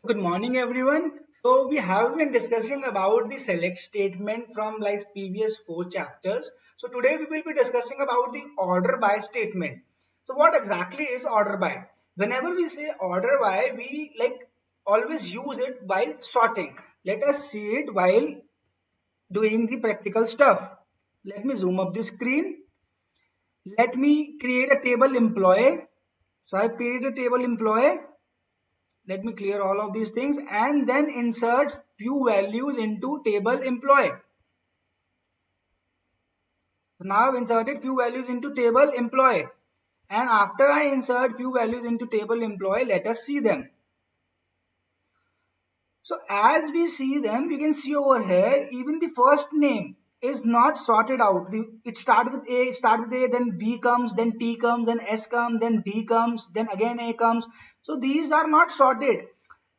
Good morning, everyone. So we have been discussing about the select statement from like previous four chapters. So today we will be discussing about the order by statement. So what exactly is order by? Whenever we say order by, we like always use it while sorting. Let us see it while doing the practical stuff. Let me zoom up the screen. Let me create a table employee. So I've created a table employee. Let me clear all of these things and then insert few values into table employee. So now I've inserted few values into table employee, and after I insert few values into table employee, let us see them. So as we see them, we can see over here even the first name is not sorted out. It starts with A, then B comes, then T comes, then S comes, then D comes, then again A comes. So these are not sorted.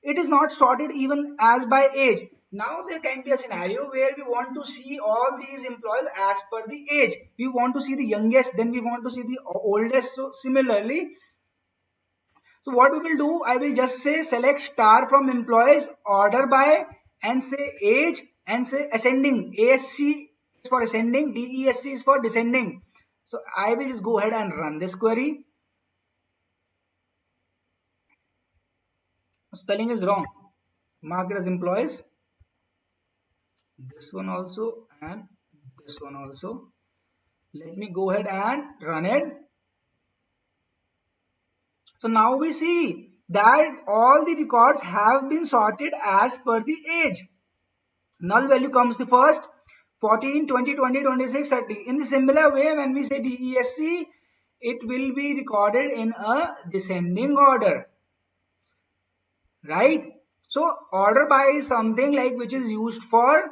It is not sorted even as by age. Now there can be a scenario where we want to see all these employees as per the age. We want to see the youngest, then we want to see the oldest. So similarly, so what we will do, I will just say select star from employees, order by, and say age, and say ascending. ASC is for ascending, DESC is for descending. So I will just go ahead and run this query. Spelling is wrong. Mark it as employees. This one also and this one also. Let me go ahead and run it. So now we see that all the records have been sorted as per the age. Null value comes the first, 14, 20, 20, 26, 30. In the similar way, when we say DESC, it will be recorded in a descending order, right? So order by is something like which is used for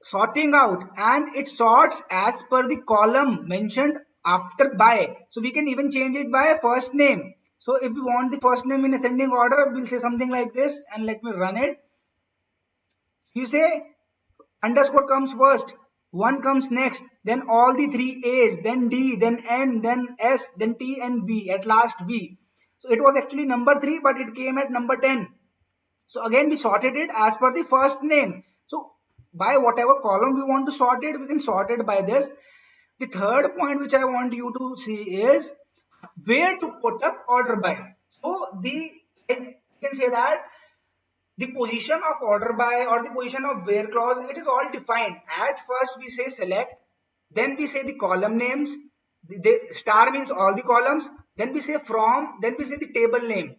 sorting out, and it sorts as per the column mentioned after by. So we can even change it by first name. So if we want the first name in ascending order, we'll say something like this, and let me run it. You say underscore comes first, 1 comes next, then all the three A's, then D, then N, then S, then T and V, at last V. So it was actually number 3, but it came at number 10. So again we sorted it as per the first name. So by whatever column we want to sort it, we can sort it by this. The third point which I want you to see is where to put up order by. So you can say that the position of order by or the position of where clause, it is all defined. At first we say select, then we say the column names, the star means all the columns, then we say from, then we say the table name,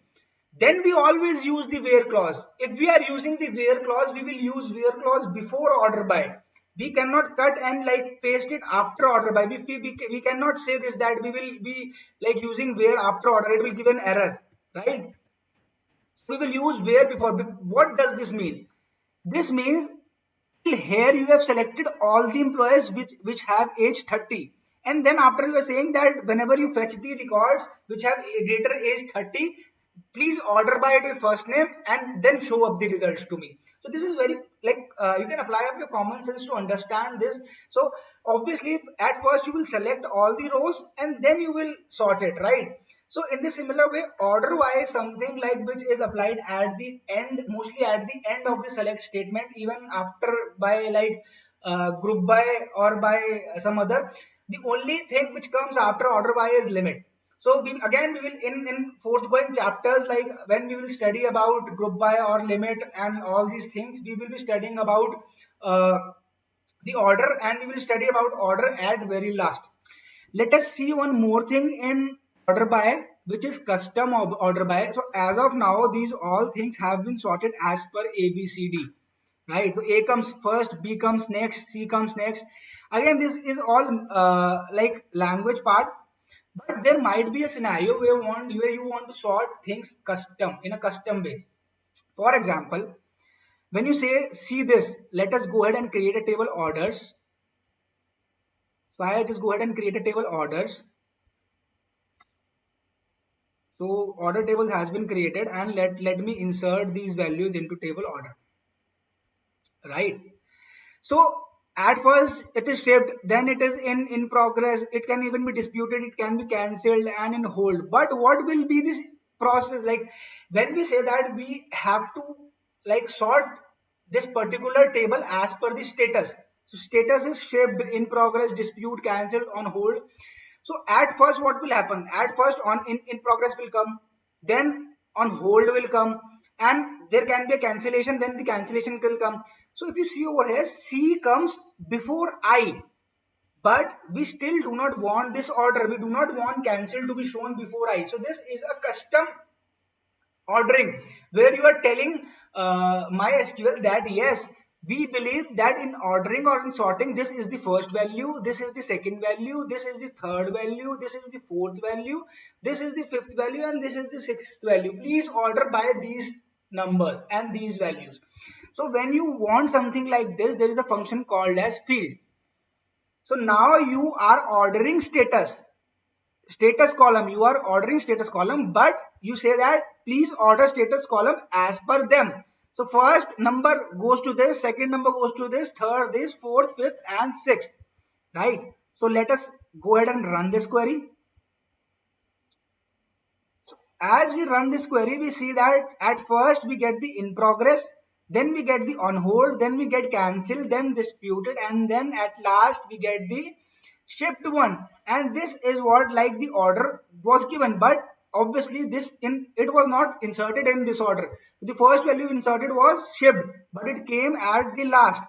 then we always use the where clause. If we are using the where clause, we will use where clause before order by. We cannot cut and like paste it after order by. We cannot say this that we will be like using where after order, it will give an error, right? We will use where before. What does this mean? This means here you have selected all the employees which have age 30, and then after you are saying that whenever you fetch the records which have a greater age 30, please order by it with first name and then show up the results to me. So this is very like you can apply up your common sense to understand this. So obviously at first you will select all the rows and then you will sort it, right? So in the similar way, order wise something like which is applied at the end, mostly at the end of the select statement, even after by like group by or by some other. The only thing which comes after order by is limit. So we will in forthgoing chapters, like when we will study about group by or limit and all these things, we will be studying about the order, and we will study about order at very last. Let us see one more thing in order by, which is custom order by. So as of now, these all things have been sorted as per ABCD, right? So A comes first, B comes next, C comes next. Again, this is all like language part, but there might be a scenario where you want to sort things custom in a custom way. For example, when you say see this, let us go ahead and create a table orders. So I just go ahead and create a table orders. So order table has been created, and let me insert these values into table order, right? So at first it is shipped, then it is in progress, it can even be disputed, it can be cancelled and in hold. But what will be this process like? when we say that we have to like sort this particular table as per the status. So status is shipped, in progress, dispute, cancelled, on hold. So at first what will happen? At first on in progress will come, then on hold will come, and there can be a cancellation, then the cancellation will come. So if you see over here, C comes before I, but we still do not want this order. We do not want cancel to be shown before I. So this is a custom ordering where you are telling MySQL that yes, we believe that in ordering or in sorting, this is the first value, this is the second value, this is the third value, this is the fourth value, this is the fifth value, and this is the sixth value. Please order by these numbers and these values. So when you want something like this, there is a function called as field. So now you are ordering status column. You are ordering status column, but you say that please order status column as per them. So first number goes to this, second number goes to this, third this, fourth, fifth, and sixth, right? So let us go ahead and run this query. As we run this query, we see that at first we get the in progress, then we get the on hold, then we get cancelled, then disputed, and then at last we get the shipped one. And this is what like the order was given, but obviously this in it was not inserted in this order. The first value inserted was shipped, but it came at the last.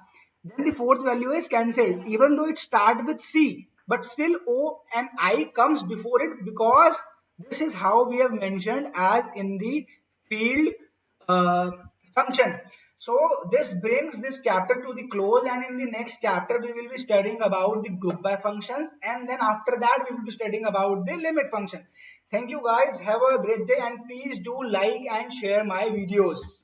Then the fourth value is cancelled, even though it starts with C, but still O and I comes before it, because this is how we have mentioned as in the field function. So this brings this chapter to the close, and in the next chapter we will be studying about the group by functions, and then after that we will be studying about the limit function. Thank you guys, have a great day, and please do like and share my videos.